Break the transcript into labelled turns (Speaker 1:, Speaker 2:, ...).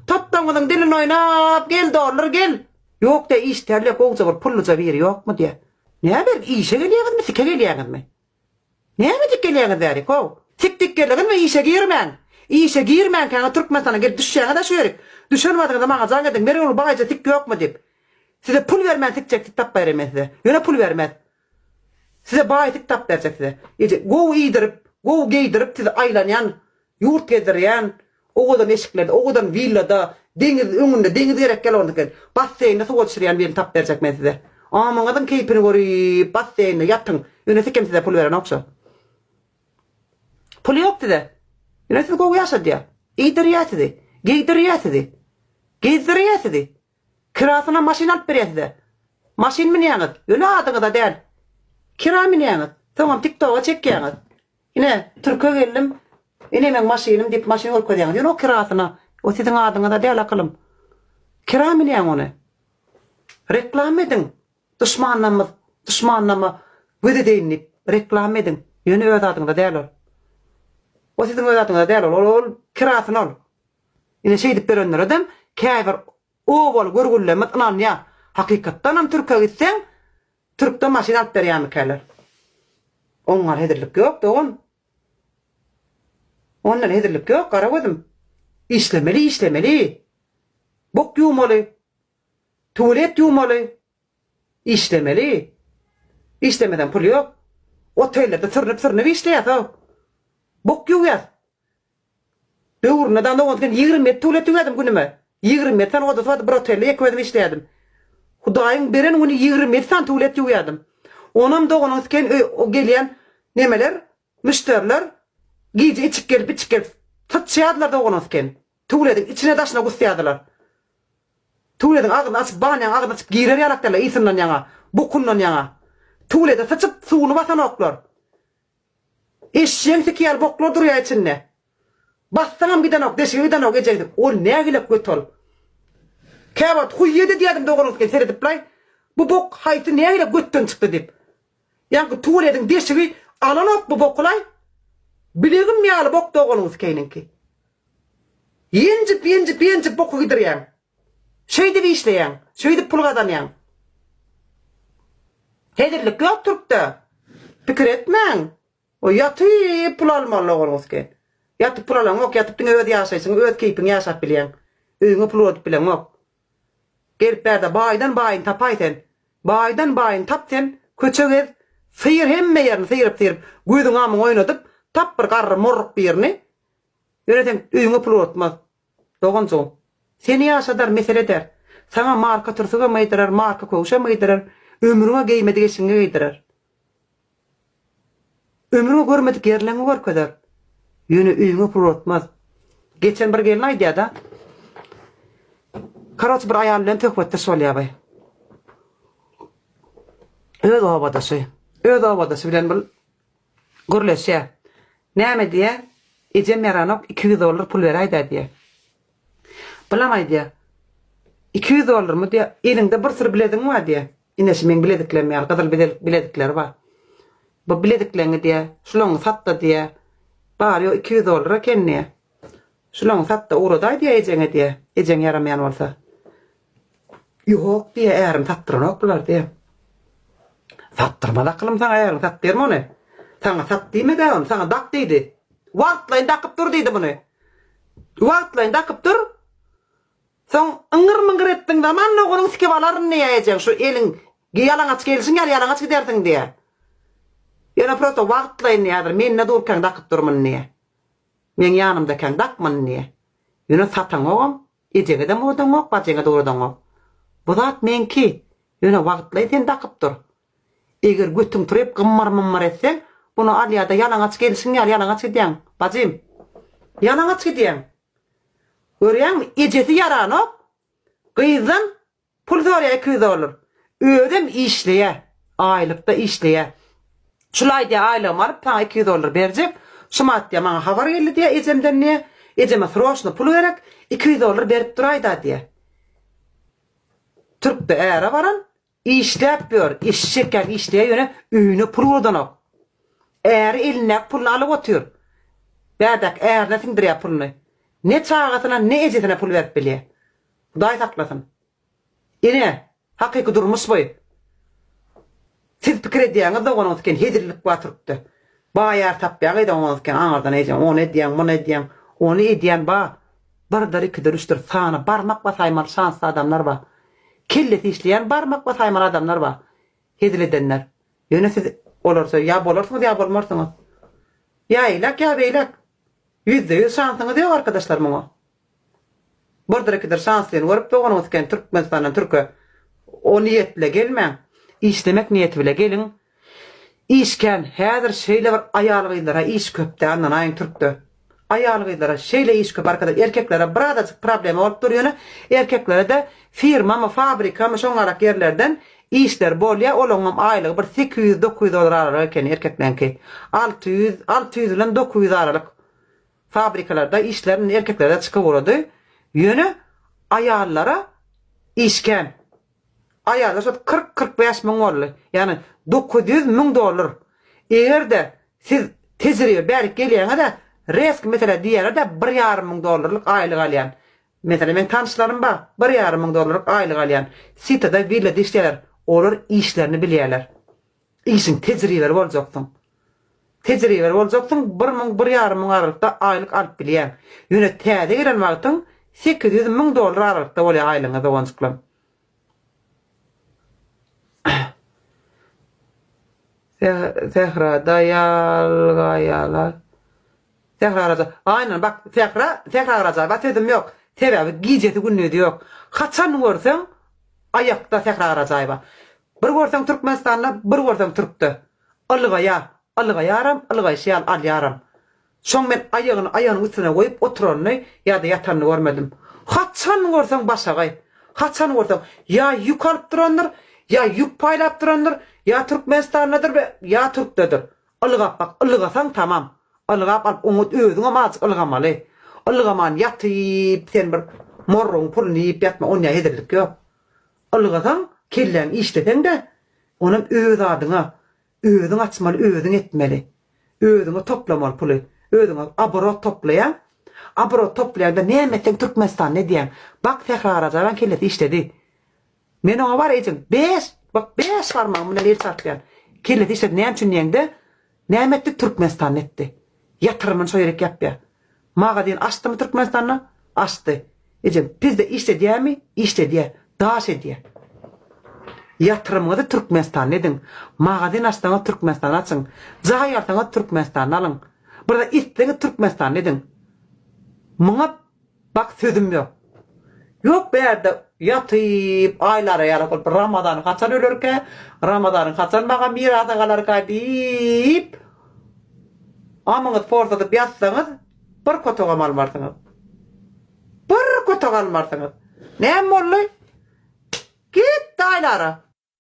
Speaker 1: Tattangyň dilini oýnap gel dollar gel. Yok da işlerle goňsa bir pulluca biri ýokmy diýe. Näme işe gelýärmi, sike gelýärmi? Näme dik gelýärmi däri ko? Tik gelýän we işe girmän. İşe girmän kan Türkmenistan'a gelip düşýärä da şeýerik. Düşürmädiginde maňa jaň edin, "Meri ol bagaja tik ýokmy?" dip. Size pul vermän tikjek tap beremez size. Ýöne pul vermez. Size baý tik tap berjek size. Ýeje go ýydyryp, go geydirip size aýlanýan, ýurt gezdirýän, oğudan eşiklerde, oğudan villada, deniz öňünde, deniz gerek gelýändiken, basseýnde suwa düşürýän birini tap berjek men size. Amaňyzyň keypini görýip, basseýnde ýatyň, ýöne sikem size pul beren okşa. Pul ýok size. Ýöne siz go ýaşadýa. Ýydyryýasdy, geydirýasdy. Gezdirýasdy. Kirasyna maşina alyp berýärdi. Maşin minýäňiz, ýöne adyňyza däl. Kira minýäňiz. Tamam TikTok'a çekýäňiz. Ine Türkiýe geldim. Ine men maşinim dip maşin olup koýýan. Ýöne o kirasyna, o siziň adyňyza däl akylym. Kira minýäň ony. Reklam edin. Düşmanlama göze değinip reklam edin. Ýöne öz adyňyza däl ol. O siziň öz adyňyza däl ol. Ol kirasyny ol. Ine şey dip berenler adam käbir o bol görgülle mutlan ya. Hakykatdan ham Türkiýe gitseň, Türkde maşin alyp berýärmi käler. Oňar hedirlik ýok da on. Onlar hedirlik ýok, gara gözüm. İşlemeli. Bok ýumaly. Tuvalet ýumaly. İşlemeli. İşlemeden pul ýok. Otellerde tırnıp işleýär. Bok ýuwýar. Döwründen da ondan 20 metr tuvalet ýuwýardym günüme. 20 metr oda tuvalet bir otelde ýekwedim işleýärdim. Hudaýyň beren ony 20 metr tuvalet ýuwýardym. Onam da onuň ken o gelýän nemeler, müşteriler giýje içip gelip tatçýarlar da onuň ken. Tuvaletin içine daşyna gusýardylar. Tuvaletin agyny açyp banýaň agyny açyp girer ýalakdylar ýysynyň ýaňa, bokundan ýaňa. Tuvalete saçyp suwuny batan oklar. Eşeğin tekiyal boklar durýar içinde. Bassaňam giden ok, deşigi giden ok ejekdim. Ol nägilep götol. Käbat huýýedy diýdim dogunuň ken seredip lay. Bu bok haýty nägilep götten çykdy dip. Ýa-ni tuvaletin deşigi alan ok bu boklay. Bilegim ýaly bok dogunuň keninki. Yenjip boku gidirýän. Şeýde işleýän, şeýde pul gazanýan. Hedirlik ýok Türkde. Pikir etmeň. O ýatyp pul almaly bolýar. Ýatyp pul alan ok, ýatyp öz ýaşaýsyň, öz keypiň ýaşap bilýän. Öňe pul ödüp bilen ok. Gelip berde baýdan tapaýsan. Baýdan tapsan, köçegez syýr hemme ýerini syýryp, göýdüň amyň oýnadyp, tap bir garry morruk birini. Ýöneteň öňe pul ödmez. Doganço. Seni ýaşadar meseleder. Sana marka tursuga maýdyrar, marka köşe maýdyrar, ömrüňe geýmedi geçiňe geýdirer. Ömrüňe görmedik ýerleňe görkezler. Ýöne öňe pul ödmez. Geçen bir gelin aýdýar da. Karaç bir aýal bilen töhbetde solýar. Öz obadaşy bilen bir görleşýär. Näme diýär? Ejem yaranok $200 pul beraýda diýär. Bilemay diýär. $200 mı diýär? Elinde bir sır bilediňmi diýär. Ineşi men bilediklerim ýa, gyzyl biledikler bar. Bu bilediklerini diýär, şulaňy satda diýär. Bar ýok $200 kenni. Şulaňy satda uraday diýär ejeňe diýär. Ejeň yaramaýan bolsa. Ýok diýär, ärim satdyran ok bular diýär. Sattırma da kılım sana ayarını sat dermi onu. Sana sat deyme de onu, sana dak deydi. Vaatlayın dakıp dur deydi bunu. Vaatlayın dakıp dur. Sen ıngır ettin zaman onun skivalarını ne yiyeceksin? Şu elin yalan aç gelsin gel yalan aç gidersin diye. Yana proto vaatlayın neyadır. Men ne durken dakıp durman niye. Men yanımdayken dakman niye. Yana satan oğum. Ecege de muğdan ok, bacenge doğrudan ok. Bu zat men ki. Yana vaatlayın dakıp dur. Eger götüm turip gımmar etsen, bunu al ya da yalaňaç gelsin ýa yalaňaç gidýän. Bacım, yalaňaç gidýän. Görýäňmi? Ejesi yaranok. Gyzyn pul zorýa $200. Ödem işleýär. Aýlykda işleýär. Şulay diýär aýlygym alyp taňa $200 berjek. Şumat diýär maňa habar geldi diýär ejemden ne? Ejeme sroşny pul berek $200 berip duraýda diýär. Türkde ära baran İşläp bör, işşekler işleýär ýöne öýüne pul odanok. Eğer eline pulunu alıp otur. Bädak erne sindirýär pulunu. ne çağatına ne ejetine pul verip bilye. Hudaý saklasın. Ine hakyky durmuş boy. Siz pikir edýäňiz da onuň eken hedirlik wa turupdy. Baýar tapýagy da onuň eken aňardan ejem, onu edýän, bunu edýän, onu edýän ba. Bardar ikidir üçdir sana barmak basaýmal şansly adamlar ba. Kelleti işleýän barmak basaýmal adamlar ba. Hedil edenler. Ýöne siz olarsa ya bolarsyňyz ya bolmarsyňyz. Ya ilak ya beýlak. %100 şansyňyz ýok arkadaşlar muňa. Bardar ikidir şanslyny görüp onuň eken Türkmenistandan Türkiýe o niýetle gelmeň. İşlemek niyeti bile gelin. İşken häzir şeýle bir aýalgylara iş köpde andan aýyn türkde. Aýalgylara şeýle iş köp arkadaş erkeklere birazajyk problem bolup durýar. Erkeklere de firma mı fabrika mı şoňarak yerlerden işler bolýa olaňam aýlygy bir 800-900 dolar aralyk eken erkeklenki 600 bilen 900 aralyk fabrikalarda işlerin erkeklere çykyp bolady. Ýöne aýallara işken ayarlar 40-45 min bolly. Yani 900 min dolar. Egerde siz teziriyor berk gelýäňe de resk mesela diýerler de 1,5 min dolarlyk aýlyk alýan. Mesela men tanışlarym bar 1,5 min dolarlyk aýlyk alýan. Sitada villa işleýär. Olar işlerini bilýärler. İşiň teziriýeler boljaksyň. Teziriýeler boljaksyň 1 min 1,5 min aralykda aýlyk alyp bilýän. Ýöne täze giren wagtyň 800 min dolar aralykda bolýar aýlygyňyza gonçyklam. Tehra dayalgayalar. Tehra araca. Aynen bak tehra araca. Bak dedim yok. Sebebi giyceti günlüğü yok. Kaçan görsen ayakta tehra aracayba. Bir görsen Türkmenistan'la bir görsen Türk'tü. Alıga yaram, alıga şeyal al yaram. Şoň men ayağını üstüne koyup oturanny ya da yatanny görmedim. Kaçan görsen başagay. Kaçan görsen ya yük alıp duranlar, ya yük paylap duranlar, ya Türkmenistan'dadır be, ya Türk'tedir. Ilgap bak, ilgasan tamam. Ilgap alıp umut özüňe mazık ilgamaly. Ilgaman yatyp sen bir morrun pulunu yiyip yatma, onya hedirlik yok. Ilgasan kellen işleten de onun öz adyna, özüň açmaly, özüň etmeli. Özüňe toplamaly pulu, özüňe abrot toplayan. Abrot toplayan da nämetten Türkmenistan ne diýen? Bak tekrara ben kelleti işledi. Men ona var edim 5 parmağım bile yer çarpyan. Kelleti işledi näme üçin diýende? Nämetli Türkmenistan etdi. Yatırımını şoýerek yapýar. Maga diýen açdymy Türkmenistanyny? Açdy. Ejem bizde işlediýärmi? İşlediýär. Daş edýär. Yatırımını da Türkmenistan edin. Maga diýen açdyňa Türkmenistan açyň. Jaý ýartaňa Türkmenistan alyň. Burada itleňi Türkmenistan edin. Muňa bak sözüm yok. Yok berde yatyp aýlara ýarak Ramadan kaçan ölürke, Ramadan kaçan maga mirada galarka diýip amyňyz portadyp ýatsaňyz bir kotoga mal barsyňyz. Bir kotoga mal barsyňyz. Näme boldy? Git aýlara.